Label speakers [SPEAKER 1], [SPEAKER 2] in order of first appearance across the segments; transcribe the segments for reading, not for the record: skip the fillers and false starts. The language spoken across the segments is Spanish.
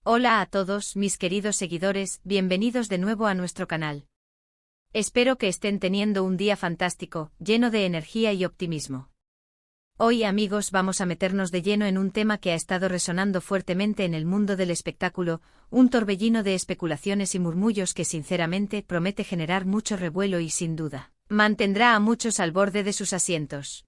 [SPEAKER 1] Hola a todos, mis queridos seguidores, bienvenidos de nuevo a nuestro canal. Espero que estén teniendo un día fantástico, lleno de energía y optimismo. Hoy, amigos, vamos a meternos de lleno en un tema que ha estado resonando fuertemente en el mundo del espectáculo, un torbellino de especulaciones y murmullos que sinceramente promete generar mucho revuelo y sin duda, mantendrá a muchos al borde de sus asientos.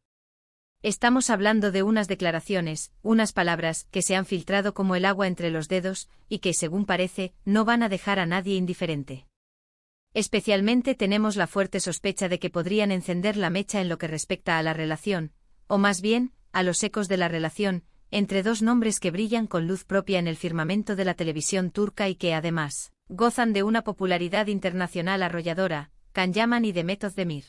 [SPEAKER 1] Estamos hablando de unas declaraciones, unas palabras, que se han filtrado como el agua entre los dedos, y que, según parece, no van a dejar a nadie indiferente. Especialmente tenemos la fuerte sospecha de que podrían encender la mecha en lo que respecta a la relación, o más bien, a los ecos de la relación, entre dos nombres que brillan con luz propia en el firmamento de la televisión turca y que además, gozan de una popularidad internacional arrolladora, Can Yaman y Demet Özdemir.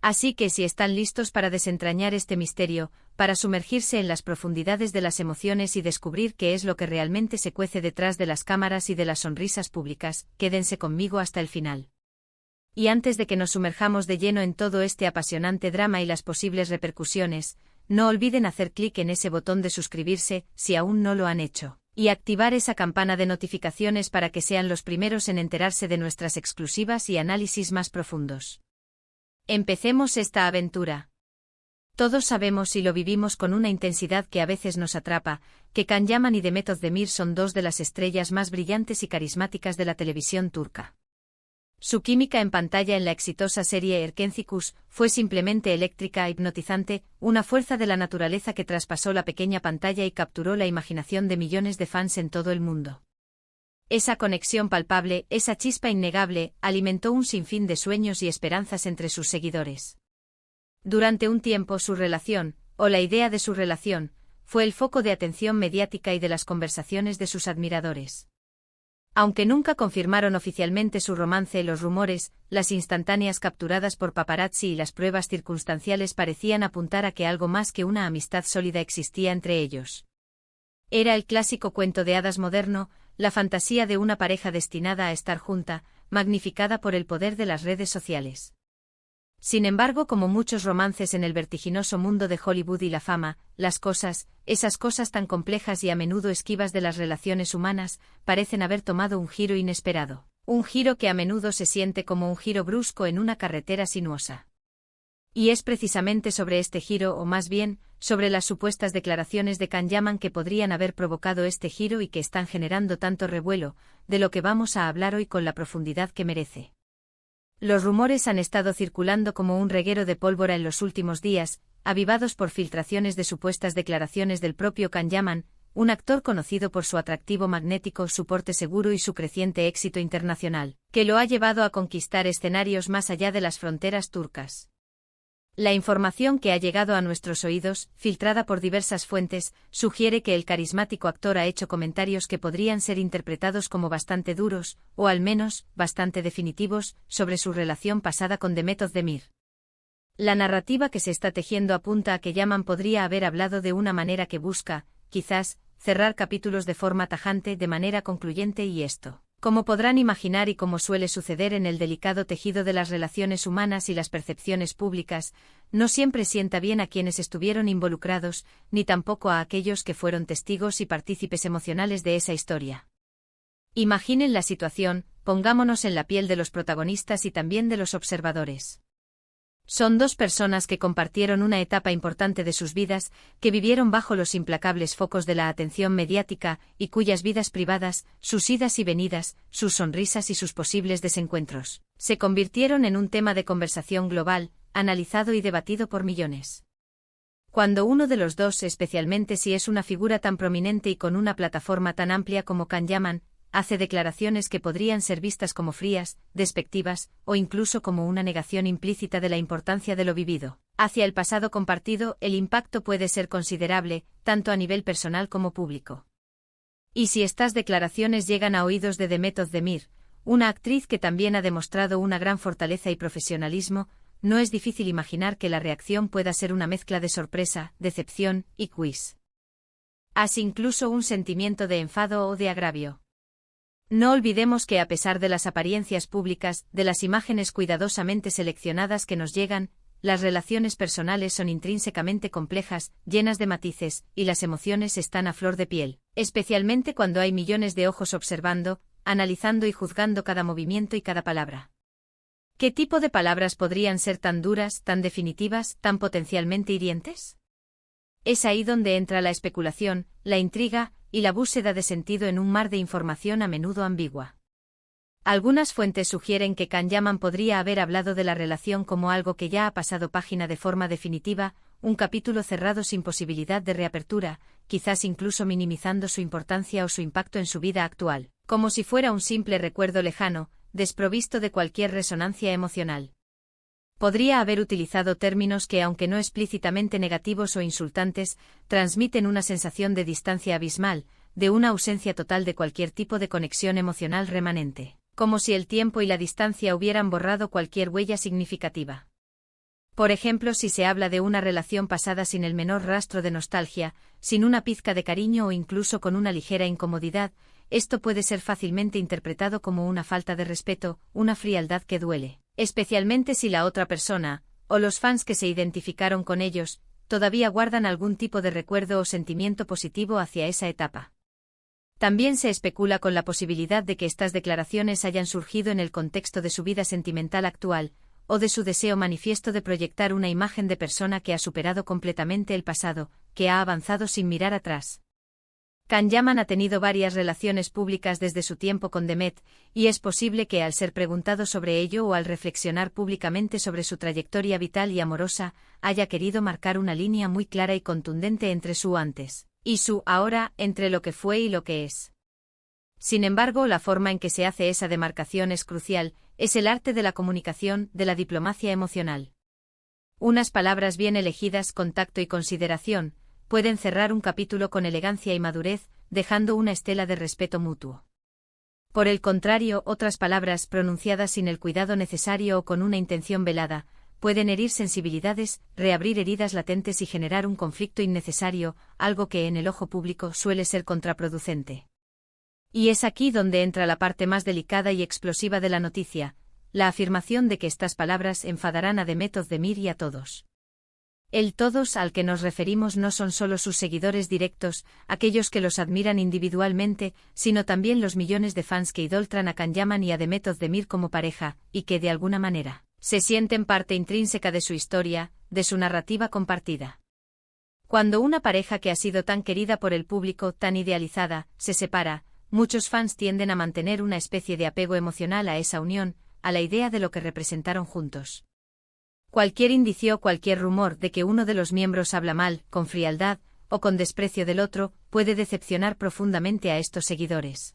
[SPEAKER 1] Así que si están listos para desentrañar este misterio, para sumergirse en las profundidades de las emociones y descubrir qué es lo que realmente se cuece detrás de las cámaras y de las sonrisas públicas, quédense conmigo hasta el final. Y antes de que nos sumerjamos de lleno en todo este apasionante drama y las posibles repercusiones, no olviden hacer clic en ese botón de suscribirse, si aún no lo han hecho, y activar esa campana de notificaciones para que sean los primeros en enterarse de nuestras exclusivas y análisis más profundos. Empecemos esta aventura. Todos sabemos y lo vivimos con una intensidad que a veces nos atrapa, que Can Yaman y Demet Özdemir son dos de las estrellas más brillantes y carismáticas de la televisión turca. Su química en pantalla en la exitosa serie Erkenci fue simplemente eléctrica e hipnotizante, una fuerza de la naturaleza que traspasó la pequeña pantalla y capturó la imaginación de millones de fans en todo el mundo. Esa conexión palpable, esa chispa innegable, alimentó un sinfín de sueños y esperanzas entre sus seguidores. Durante un tiempo su relación, o la idea de su relación, fue el foco de atención mediática y de las conversaciones de sus admiradores. Aunque nunca confirmaron oficialmente su romance, los rumores, las instantáneas capturadas por paparazzi y las pruebas circunstanciales parecían apuntar a que algo más que una amistad sólida existía entre ellos. Era el clásico cuento de hadas moderno, la fantasía de una pareja destinada a estar junta, magnificada por el poder de las redes sociales. Sin embargo, como muchos romances en el vertiginoso mundo de Hollywood y la fama, las cosas, esas cosas tan complejas y a menudo esquivas de las relaciones humanas, parecen haber tomado un giro inesperado, un giro que a menudo se siente como un giro brusco en una carretera sinuosa. Y es precisamente sobre este giro, o más bien, sobre las supuestas declaraciones de Can Yaman que podrían haber provocado este giro y que están generando tanto revuelo, de lo que vamos a hablar hoy con la profundidad que merece. Los rumores han estado circulando como un reguero de pólvora en los últimos días, avivados por filtraciones de supuestas declaraciones del propio Can Yaman, un actor conocido por su atractivo magnético, su porte seguro y su creciente éxito internacional, que lo ha llevado a conquistar escenarios más allá de las fronteras turcas. La información que ha llegado a nuestros oídos, filtrada por diversas fuentes, sugiere que el carismático actor ha hecho comentarios que podrían ser interpretados como bastante duros, o al menos, bastante definitivos, sobre su relación pasada con Demet Özdemir. La narrativa que se está tejiendo apunta a que Yaman podría haber hablado de una manera que busca, quizás, cerrar capítulos de forma tajante, de manera concluyente y esto, como podrán imaginar y como suele suceder en el delicado tejido de las relaciones humanas y las percepciones públicas, no siempre sienta bien a quienes estuvieron involucrados, ni tampoco a aquellos que fueron testigos y partícipes emocionales de esa historia. Imaginen la situación, pongámonos en la piel de los protagonistas y también de los observadores. Son dos personas que compartieron una etapa importante de sus vidas, que vivieron bajo los implacables focos de la atención mediática, y cuyas vidas privadas, sus idas y venidas, sus sonrisas y sus posibles desencuentros, se convirtieron en un tema de conversación global, analizado y debatido por millones. Cuando uno de los dos, especialmente si es una figura tan prominente y con una plataforma tan amplia como Can Yaman, hace declaraciones que podrían ser vistas como frías, despectivas, o incluso como una negación implícita de la importancia de lo vivido hacia el pasado compartido, el impacto puede ser considerable, tanto a nivel personal como público. Y si estas declaraciones llegan a oídos de Demet Özdemir, una actriz que también ha demostrado una gran fortaleza y profesionalismo, no es difícil imaginar que la reacción pueda ser una mezcla de sorpresa, decepción y quiz. Así incluso un sentimiento de enfado o de agravio. No olvidemos que a pesar de las apariencias públicas, de las imágenes cuidadosamente seleccionadas que nos llegan, las relaciones personales son intrínsecamente complejas, llenas de matices, y las emociones están a flor de piel, Especialmente cuando hay millones de ojos observando, analizando y juzgando cada movimiento y cada palabra. ¿Qué tipo de palabras podrían ser tan duras, tan definitivas, tan potencialmente hirientes? Es ahí donde entra la especulación, la intriga y la búsqueda de sentido en un mar de información a menudo ambigua. Algunas fuentes sugieren que Kanyaman podría haber hablado de la relación como algo que ya ha pasado página de forma definitiva, un capítulo cerrado sin posibilidad de reapertura, quizás incluso minimizando su importancia o su impacto en su vida actual, como si fuera un simple recuerdo lejano, desprovisto de cualquier resonancia emocional. Podría haber utilizado términos que, aunque no explícitamente negativos o insultantes, transmiten una sensación de distancia abismal, de una ausencia total de cualquier tipo de conexión emocional remanente, como si el tiempo y la distancia hubieran borrado cualquier huella significativa. Por ejemplo, si se habla de una relación pasada sin el menor rastro de nostalgia, sin una pizca de cariño o incluso con una ligera incomodidad, esto puede ser fácilmente interpretado como una falta de respeto, una frialdad que duele, especialmente si la otra persona, o los fans que se identificaron con ellos, todavía guardan algún tipo de recuerdo o sentimiento positivo hacia esa etapa. También se especula con la posibilidad de que estas declaraciones hayan surgido en el contexto de su vida sentimental actual, o de su deseo manifiesto de proyectar una imagen de persona que ha superado completamente el pasado, que ha avanzado sin mirar atrás. Kanyaman ha tenido varias relaciones públicas desde su tiempo con Demet, y es posible que al ser preguntado sobre ello o al reflexionar públicamente sobre su trayectoria vital y amorosa, haya querido marcar una línea muy clara y contundente entre su antes y su ahora, entre lo que fue y lo que es. Sin embargo, la forma en que se hace esa demarcación es crucial, es el arte de la comunicación, de la diplomacia emocional. Unas palabras bien elegidas con tacto y consideración pueden cerrar un capítulo con elegancia y madurez, dejando una estela de respeto mutuo. Por el contrario, otras palabras pronunciadas sin el cuidado necesario o con una intención velada, pueden herir sensibilidades, reabrir heridas latentes y generar un conflicto innecesario, algo que en el ojo público suele ser contraproducente. Y es aquí donde entra la parte más delicada y explosiva de la noticia, la afirmación de que estas palabras enfadarán a Demet Özdemir y a todos. El todos al que nos referimos no son solo sus seguidores directos, aquellos que los admiran individualmente, sino también los millones de fans que idolatran a Kanyaman y a Demet Özdemir como pareja, y que de alguna manera se sienten parte intrínseca de su historia, de su narrativa compartida. Cuando una pareja que ha sido tan querida por el público, tan idealizada, se separa, muchos fans tienden a mantener una especie de apego emocional a esa unión, a la idea de lo que representaron juntos. Cualquier indicio o cualquier rumor de que uno de los miembros habla mal, con frialdad, o con desprecio del otro, puede decepcionar profundamente a estos seguidores.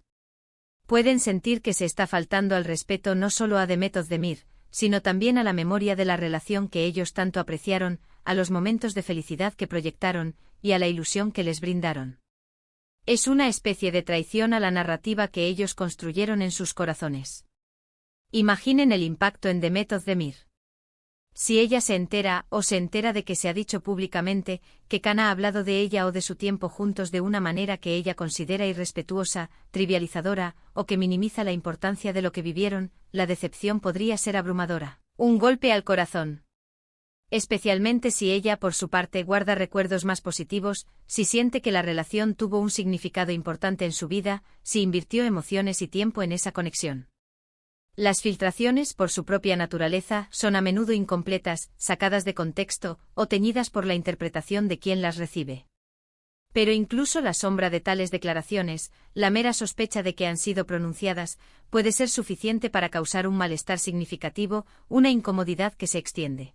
[SPEAKER 1] Pueden sentir que se está faltando al respeto no solo a Demet Özdemir, sino también a la memoria de la relación que ellos tanto apreciaron, a los momentos de felicidad que proyectaron, y a la ilusión que les brindaron. Es una especie de traición a la narrativa que ellos construyeron en sus corazones. Imaginen el impacto en Demet Özdemir. Si ella se entera de que se ha dicho públicamente que Kan ha hablado de ella o de su tiempo juntos de una manera que ella considera irrespetuosa, trivializadora, o que minimiza la importancia de lo que vivieron, la decepción podría ser abrumadora. Un golpe al corazón. Especialmente si ella, por su parte, guarda recuerdos más positivos, si siente que la relación tuvo un significado importante en su vida, si invirtió emociones y tiempo en esa conexión. Las filtraciones, por su propia naturaleza, son a menudo incompletas, sacadas de contexto, o teñidas por la interpretación de quien las recibe. Pero incluso la sombra de tales declaraciones, la mera sospecha de que han sido pronunciadas, puede ser suficiente para causar un malestar significativo, una incomodidad que se extiende.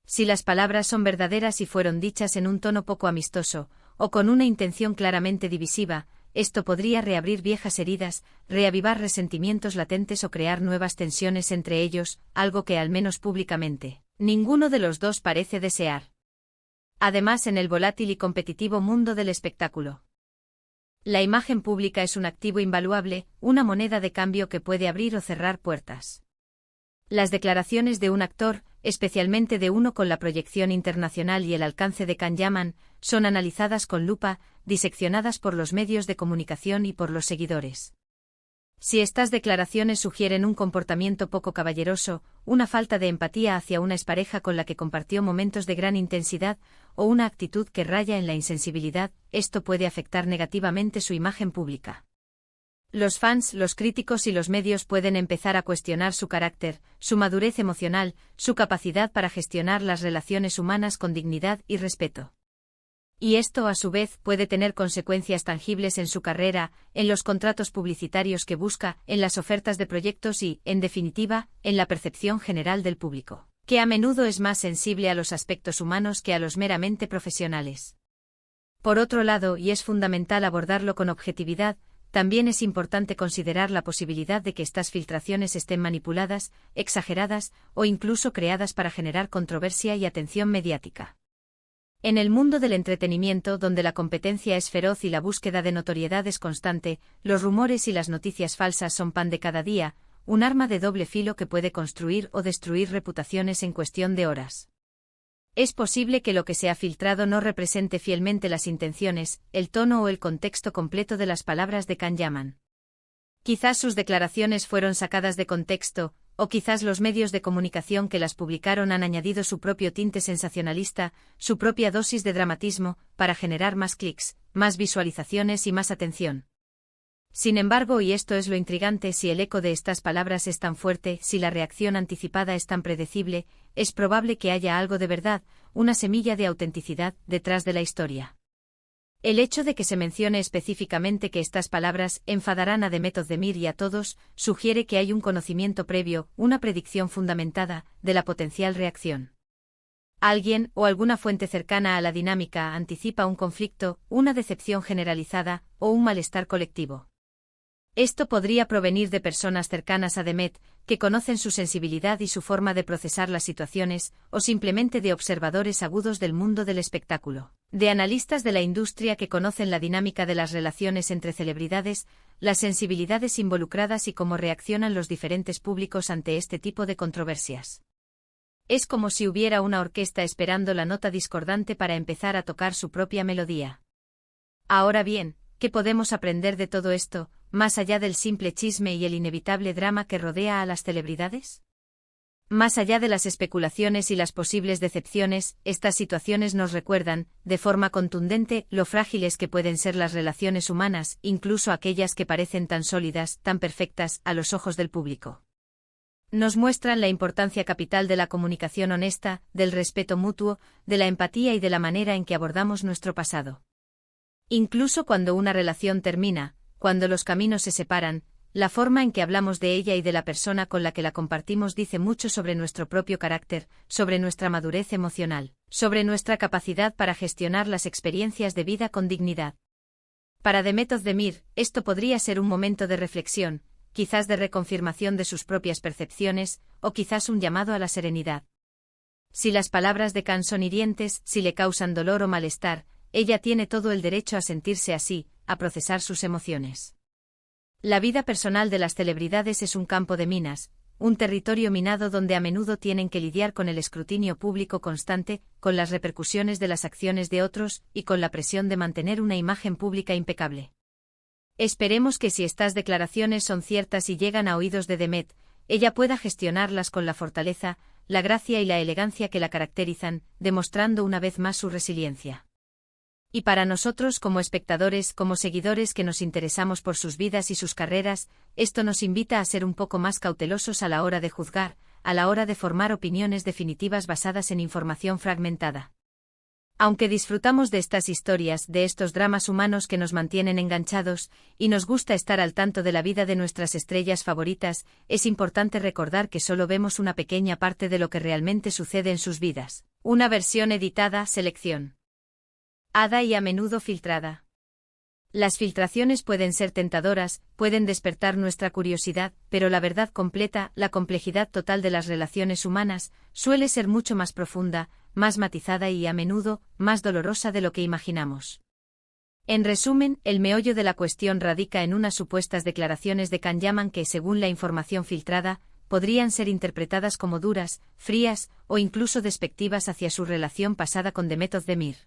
[SPEAKER 1] Si las palabras son verdaderas y fueron dichas en un tono poco amistoso, o con una intención claramente divisiva, esto podría reabrir viejas heridas, reavivar resentimientos latentes o crear nuevas tensiones entre ellos, algo que al menos públicamente, ninguno de los dos parece desear. Además, en el volátil y competitivo mundo del espectáculo, la imagen pública es un activo invaluable, una moneda de cambio que puede abrir o cerrar puertas. Las declaraciones de un actor, especialmente de uno con la proyección internacional y el alcance de Kanyaman, son analizadas con lupa, diseccionadas por los medios de comunicación y por los seguidores. Si estas declaraciones sugieren un comportamiento poco caballeroso, una falta de empatía hacia una expareja con la que compartió momentos de gran intensidad, o una actitud que raya en la insensibilidad, esto puede afectar negativamente su imagen pública. Los fans, los críticos y los medios pueden empezar a cuestionar su carácter, su madurez emocional, su capacidad para gestionar las relaciones humanas con dignidad y respeto. Y esto, a su vez, puede tener consecuencias tangibles en su carrera, en los contratos publicitarios que busca, en las ofertas de proyectos y, en definitiva, en la percepción general del público, que a menudo es más sensible a los aspectos humanos que a los meramente profesionales. Por otro lado, y es fundamental abordarlo con objetividad, también es importante considerar la posibilidad de que estas filtraciones estén manipuladas, exageradas, o incluso creadas para generar controversia y atención mediática. En el mundo del entretenimiento, donde la competencia es feroz y la búsqueda de notoriedad es constante, los rumores y las noticias falsas son pan de cada día, un arma de doble filo que puede construir o destruir reputaciones en cuestión de horas. Es posible que lo que se ha filtrado no represente fielmente las intenciones, el tono o el contexto completo de las palabras de Can Yaman. Quizás sus declaraciones fueron sacadas de contexto, o quizás los medios de comunicación que las publicaron han añadido su propio tinte sensacionalista, su propia dosis de dramatismo, para generar más clics, más visualizaciones y más atención. Sin embargo, y esto es lo intrigante, si el eco de estas palabras es tan fuerte, si la reacción anticipada es tan predecible, es probable que haya algo de verdad, una semilla de autenticidad, detrás de la historia. El hecho de que se mencione específicamente que estas palabras enfadarán a Demet Özdemir y a todos, sugiere que hay un conocimiento previo, una predicción fundamentada, de la potencial reacción. Alguien, o alguna fuente cercana a la dinámica, anticipa un conflicto, una decepción generalizada, o un malestar colectivo. Esto podría provenir de personas cercanas a Demet, que conocen su sensibilidad y su forma de procesar las situaciones, o simplemente de observadores agudos del mundo del espectáculo, de analistas de la industria que conocen la dinámica de las relaciones entre celebridades, las sensibilidades involucradas y cómo reaccionan los diferentes públicos ante este tipo de controversias. Es como si hubiera una orquesta esperando la nota discordante para empezar a tocar su propia melodía. Ahora bien, ¿qué podemos aprender de todo esto, más allá del simple chisme y el inevitable drama que rodea a las celebridades? Más allá de las especulaciones y las posibles decepciones, estas situaciones nos recuerdan, de forma contundente, lo frágiles que pueden ser las relaciones humanas, incluso aquellas que parecen tan sólidas, tan perfectas, a los ojos del público. Nos muestran la importancia capital de la comunicación honesta, del respeto mutuo, de la empatía y de la manera en que abordamos nuestro pasado. Incluso cuando una relación termina, cuando los caminos se separan, la forma en que hablamos de ella y de la persona con la que la compartimos dice mucho sobre nuestro propio carácter, sobre nuestra madurez emocional, sobre nuestra capacidad para gestionar las experiencias de vida con dignidad. Para Demet Özdemir, esto podría ser un momento de reflexión, quizás de reconfirmación de sus propias percepciones, o quizás un llamado a la serenidad. Si las palabras de Can son hirientes, si le causan dolor o malestar, ella tiene todo el derecho a sentirse así, a procesar sus emociones. La vida personal de las celebridades es un campo de minas, un territorio minado donde a menudo tienen que lidiar con el escrutinio público constante, con las repercusiones de las acciones de otros, y con la presión de mantener una imagen pública impecable. Esperemos que si estas declaraciones son ciertas y llegan a oídos de Demet, ella pueda gestionarlas con la fortaleza, la gracia y la elegancia que la caracterizan, demostrando una vez más su resiliencia. Y para nosotros como espectadores, como seguidores que nos interesamos por sus vidas y sus carreras, esto nos invita a ser un poco más cautelosos a la hora de juzgar, a la hora de formar opiniones definitivas basadas en información fragmentada. Aunque disfrutamos de estas historias, de estos dramas humanos que nos mantienen enganchados, y nos gusta estar al tanto de la vida de nuestras estrellas favoritas, es importante recordar que solo vemos una pequeña parte de lo que realmente sucede en sus vidas. Una versión editada, selección Ada y a menudo filtrada. Las filtraciones pueden ser tentadoras, pueden despertar nuestra curiosidad, pero la verdad completa, la complejidad total de las relaciones humanas, suele ser mucho más profunda, más matizada y a menudo, más dolorosa de lo que imaginamos. En resumen, el meollo de la cuestión radica en unas supuestas declaraciones de Can Yaman que, según la información filtrada, podrían ser interpretadas como duras, frías, o incluso despectivas hacia su relación pasada con Demet Özdemir.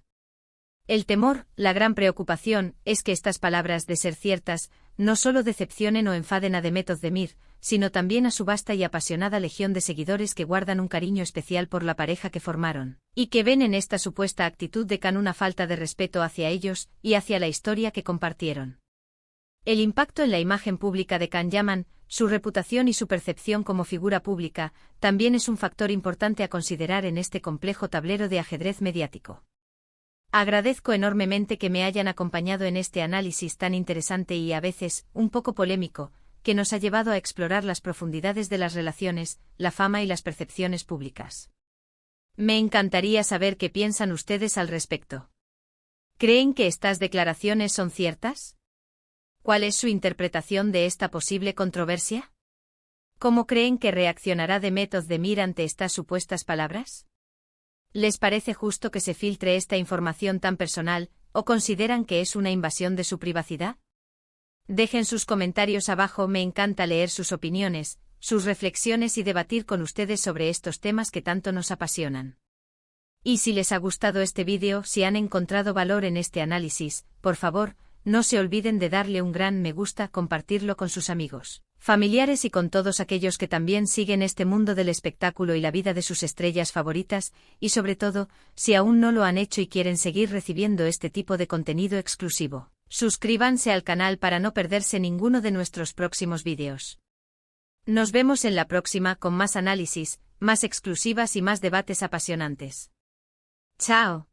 [SPEAKER 1] El temor, la gran preocupación, es que estas palabras, de ser ciertas, no solo decepcionen o enfaden a Demet Özdemir, sino también a su vasta y apasionada legión de seguidores que guardan un cariño especial por la pareja que formaron, y que ven en esta supuesta actitud de Can una falta de respeto hacia ellos y hacia la historia que compartieron. El impacto en la imagen pública de Can Yaman, su reputación y su percepción como figura pública, también es un factor importante a considerar en este complejo tablero de ajedrez mediático. Agradezco enormemente que me hayan acompañado en este análisis tan interesante y a veces, un poco polémico, que nos ha llevado a explorar las profundidades de las relaciones, la fama y las percepciones públicas. Me encantaría saber qué piensan ustedes al respecto. ¿Creen que estas declaraciones son ciertas? ¿Cuál es su interpretación de esta posible controversia? ¿Cómo creen que reaccionará Demet Özdemir ante estas supuestas palabras? ¿Les parece justo que se filtre esta información tan personal, o consideran que es una invasión de su privacidad? Dejen sus comentarios abajo, me encanta leer sus opiniones, sus reflexiones y debatir con ustedes sobre estos temas que tanto nos apasionan. Y si les ha gustado este vídeo, si han encontrado valor en este análisis, por favor, no se olviden de darle un gran me gusta, compartirlo con sus amigos, familiares y con todos aquellos que también siguen este mundo del espectáculo y la vida de sus estrellas favoritas, y sobre todo, si aún no lo han hecho y quieren seguir recibiendo este tipo de contenido exclusivo, suscríbanse al canal para no perderse ninguno de nuestros próximos vídeos. Nos vemos en la próxima con más análisis, más exclusivas y más debates apasionantes. ¡Chao!